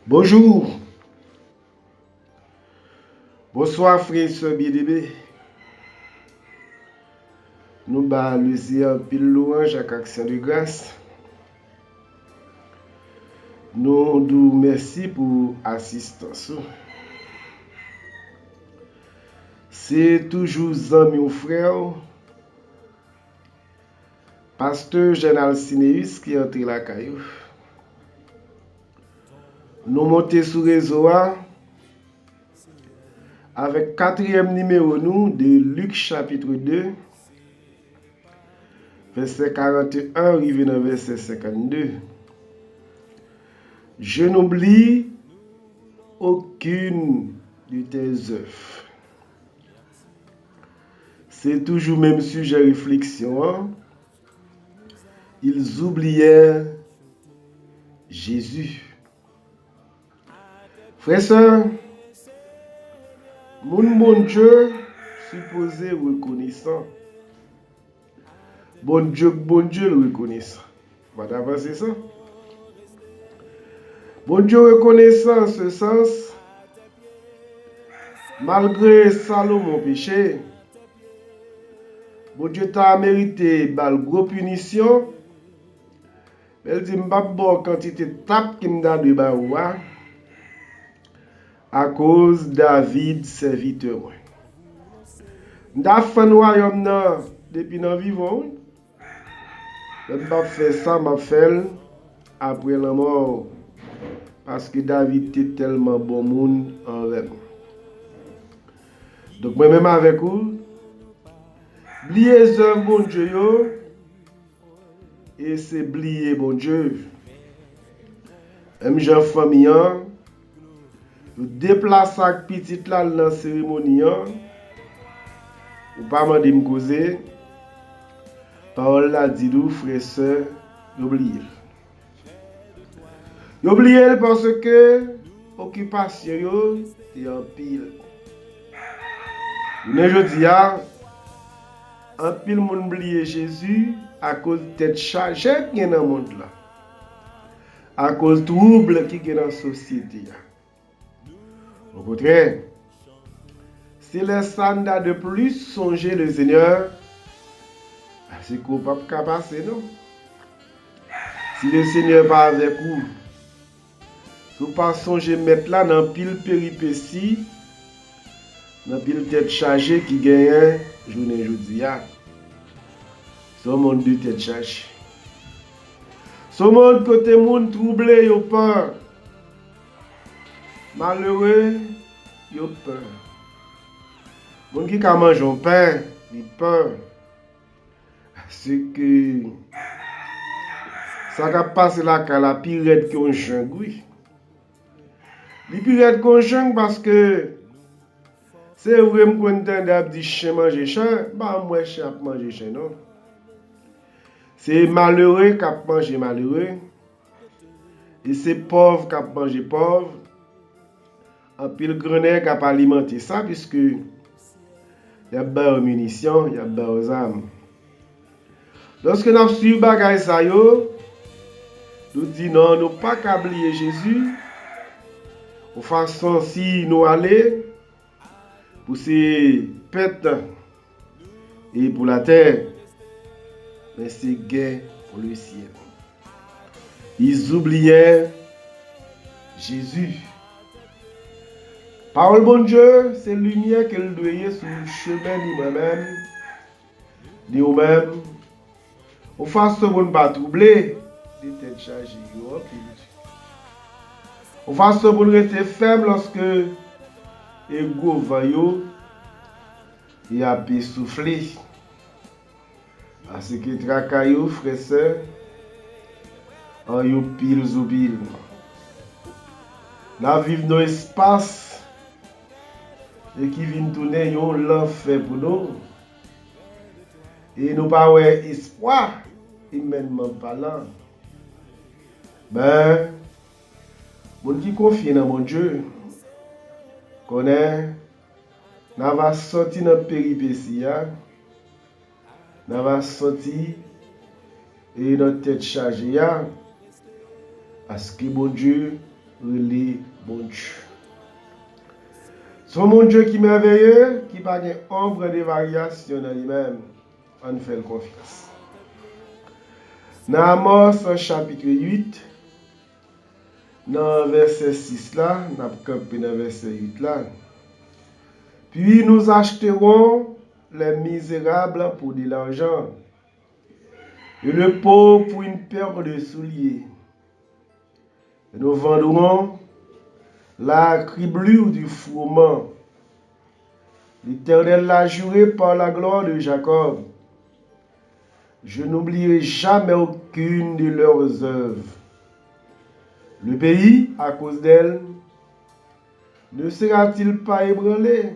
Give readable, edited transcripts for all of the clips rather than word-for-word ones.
Bonjour, bonsoir frères et sœurs bien-aimés. Nous allons un pile louange avec action de grâce. Nous nous merci pour l'assistance. C'est toujours ami ou frère, pasteur Général Cinéus qui entre la caillou. Nous montons sur le réseau avec quatrième numéro nous de Luc chapitre 2, verset 41, arrivé dans verset 52. Je n'oublie aucune de tes œuvres. C'est toujours le même sujet de réflexion. Ils oubliaient Jésus. Frères et sœurs, mon Dieu supposé reconnaissant. Bon Dieu le reconnaissant. Vous avez pensé ça? Bon Dieu reconnaissant en ce sens, malgré Salomon péché, bon Dieu t'a mérité une grosse punition. Elle dit, m'pas bon quantité de tape qui m'a donné à cause de David, serviteur. M'da fait un royaume depuis dans vivant. Je m'pas fait ça, m'a fait après la mort. Parce que David était tellement bon monde en rêve. Donc moi-même avec vous, oubliez les œuvres bon Dieu et c'est oublier bon Dieu. Même Jean famille, nous déplaçons avec petit là dans la cérémonie, ou pas m'en me causer. Parole là dit nous frère sœur, oubliez. Oubliez parce que occupation est en pile. Mais je dis en pile monde oublier Jésus à cause de tête chargée qui est dans le monde là. À cause de troubles qui est dans la société. Au contraire, si les standards de plus songer le Seigneur, c'est qu'on ne peut pas passer, non? Si le Seigneur n'est pas avec vous, si vous ne pas songer mettre là dans pile péripétie, dans pile tête chargée qui gagne journée aujourd'hui. C'est un monde de tête chargée. Ce monde côté monde troublé, il a peur. Malheureux, il a peur. Monde qui a mangé un pain, il a peur. C'est que ça va passer là quand la pire qui on jangui. Les pire qu'on jang parce que c'est vrai que qu'on entend dire chien manger chien, bah moi chien manger chien non. C'est malheureux qui a mangé malheureux. Et c'est pauvre qui a mangé pauvre. En pile grenade qui a alimenté ça puisque il y a des munitions, il y a des armes. Lorsque nous suivons bagay ça yo, nous disons non, nous pas qu'à oublier Jésus. De façon si nous aller pour ces pètes et pour la terre, mais c'est guerre pour le ciel. Ils oubliaient Jésus. Parole bon Dieu, c'est lumière qu'elle doit y sur le chemin de nous-mêmes, de nous-mêmes. Au façon de ne pas troubler, de tête chargée. Au façon de rester faible lorsque l'ego va y a souffler. À ce que tracaillou, frère, sœur, en yo pile ou pile. La vivre dans l'espace et qui vient tourner yon l'enfer pour nous. Et nous pas ouais espoir, humainement parlant. Ben, mon qui confie dans mon Dieu, connaît, n'a va sortir dans péripétie, n'a va sortir et notre tête chargée, parce que mon Dieu relé bon Dieu. Son mon Dieu qui est merveilleux, qui n'a pas ombre de variation dans lui-même. On fait confiance. Dans Amos chapitre 8, dans verset 6 là, nous avons campé dans verset 8 là. Puis nous acheterons les misérables pour de l'argent et le pauvre pour une paire de souliers. Et nous vendrons la criblure du fourment. L'Éternel l'a juré par la gloire de Jacob. Je n'oublierai jamais aucune de leurs œuvres. Le pays, à cause d'elle, ne sera-t-il pas ébranlé?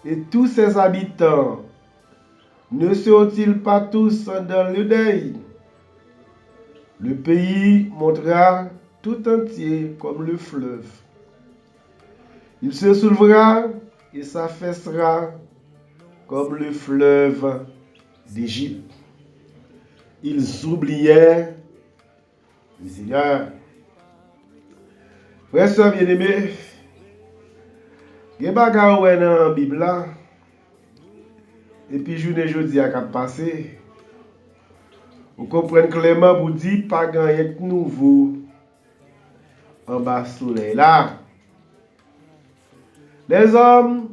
Et tous ses habitants ne seront-ils pas tous dans le deuil? Le pays montera tout entier comme le fleuve. Il se soulevera et s'affaissera comme le fleuve d'Égypte. Ils oubliaient le Seigneur. Frères et sœurs bien-aimés, il y a des bagages dans la Bible et puis journée jeudi a passé. Vous comprenez clairement pour dire pas gagner de nouveau en bas soleil là. Les hommes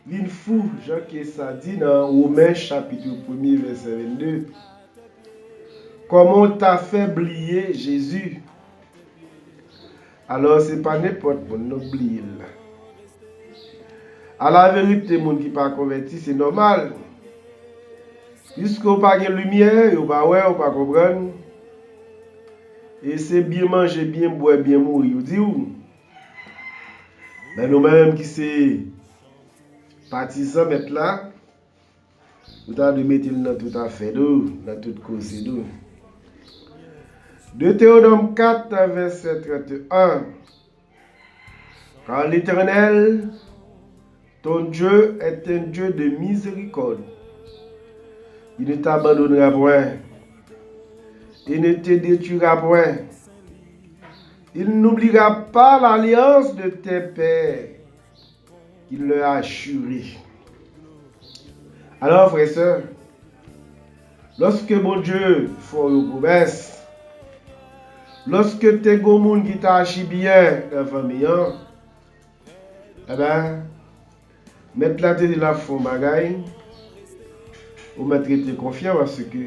viennent fous, Jean qui ça dit dans Romains chapitre 1 verset 22. Comment t'as fait oublier Jésus? Alors c'est pas n'importe quoi oublier. À la vérité, les gens qui ne sont pas convertis, c'est normal. Puisque vous n'avez pas de lumière, vous n'avez pas comprendre. Et c'est bien manger, bien boire, bien mourir. Vous dites où? Mais nous-mêmes qui sommes partisans, mettre là, vous avez de mettre dans tout à fait d'eau, dans toute cause d'eau. Deutéronome 4, verset 31. Car l'Éternel, ton Dieu, est un Dieu de miséricorde. Il ne t'abandonnera point. Il ne te détruira point. Il n'oubliera pas l'alliance de tes pères qu'il leur a juré. Alors, frères et sœurs, lorsque mon Dieu fait une promesse, lorsque tu es un monde qui t'a agi bien dans la famille, eh bien, mettre la tête de la fond bagaille, ou mettre tes confiant parce que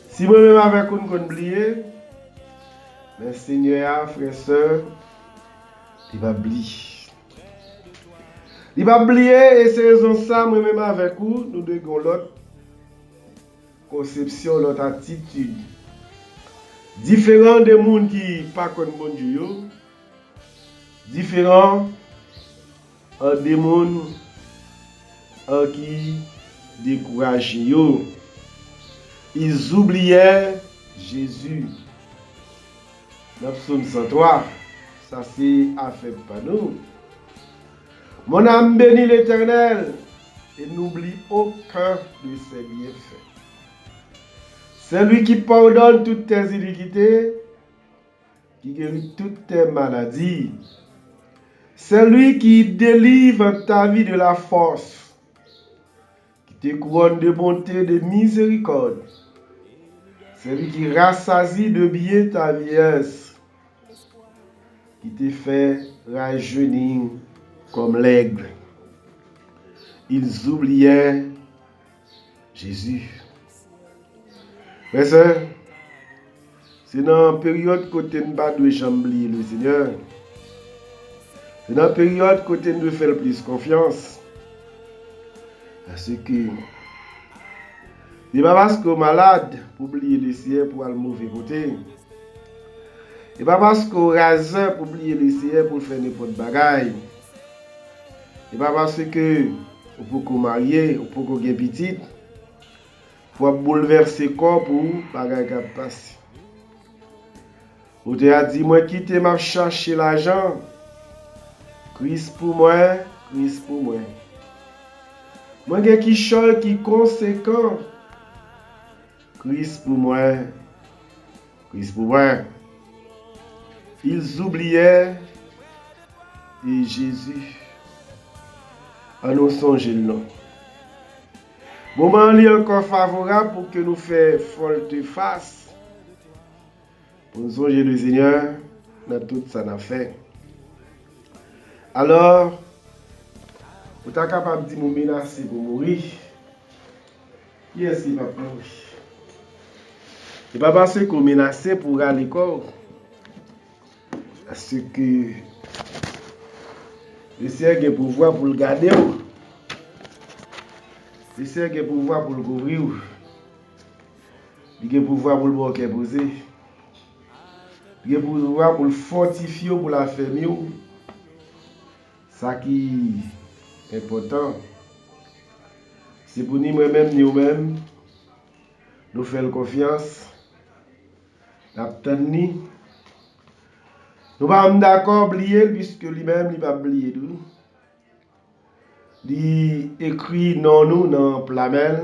si moi-même avec une qu'on oublier, mais Seigneur, frère et sœur, il va oublier. Il va oublier et c'est raison ça, moi-même avec vous, nous devons l'autre conception, l'autre attitude. Différent des gens qui ne pas comme bon Dieu, différent des gens qui découragent. Ils oubliaient Jésus. Dans Psaume 103, ça c'est affaire pas nous. Mon âme bénit l'Éternel et n'oublie aucun de ses bienfaits. C'est lui qui pardonne toutes tes iniquités, qui guérit toutes tes maladies. C'est lui qui délivre ta vie de la force, qui te couronne de bonté et de miséricorde. C'est lui qui rassasie de bien ta vieillesse, qui te fait rajeunir comme l'aigle. Ils oubliaient Jésus. Mais c'est dans la période côté nous pas de oublier le Seigneur. C'est dans la période côté nous faire plus confiance. Parce que ce n'est pas parce qu'on est malade pour oublier le Seigneur pour aller mauvais côté. Ce n'est pas parce qu'on est rasé pour oublier le Seigneur pour faire n'importe bagaille. Ce n'est pas parce que on peut marier, on peut gagner petit, pour bouleverser le corps pour bagaille qui passe. On te dit moi quitter m'a chercher l'argent. Christ pour moi, Christ pour moi. Moi j'ai qui chol qui conséquent. Christ pour moi, Christ pour moi. Ils oubliaient et Jésus en nous songer le nom. Moment est encore favorable pour que nous fassions volte-face pour nous songer le Seigneur dans tout ça n'a fait. Alors, vous êtes capable de me menacer pour mourir. Qui est-ce qui va mourir? Ce n'est pas parce que vous menacez pour aller à l'école. Parce que le Seigneur a le pouvoir pour le garder. Le Seigneur a le pouvoir pour le couvrir. Il a le pouvoir pour le bloquer poser. Il a le pouvoir pour le fortifier, pour la fermer. Ça qui est important. C'est pour nous-mêmes, nous faire confiance. Nous ne sommes pas d'accord oublier puisque lui-même, il va oublier tout. Il écrit non nous dans Plamel.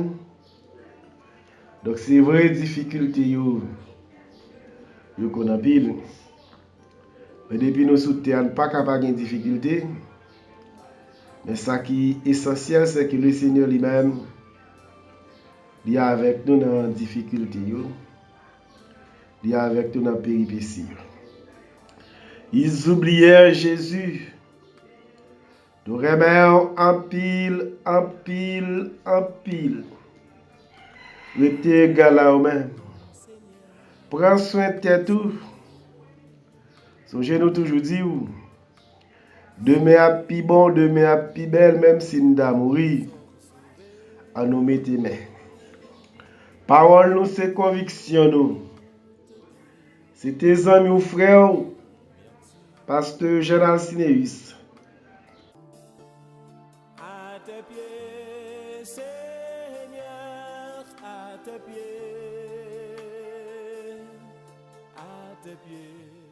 Donc c'est vrai difficulté qu'on a pile. Mais depuis nous soutenons pas capable de difficulté. Mais ça qui est essentiel, c'est que le Seigneur lui-même il est avec nous dans la difficulté. Il est avec nous dans la péripétie. Ils oublièrent Jésus. Nous remettons en pile, en pile, en pile. Restez égal à vous-même. Prends soin de tête tout. Songez-nous toujours dire, demain à plus bon, demain à plus belle, même si nous avons mourir, à nous mettre main. Parole nous, c'est conviction nous. C'est tes amis ou frères, pasteur Gérald Sinéus. À tes pieds, Seigneur, à tes pieds, à tes pieds.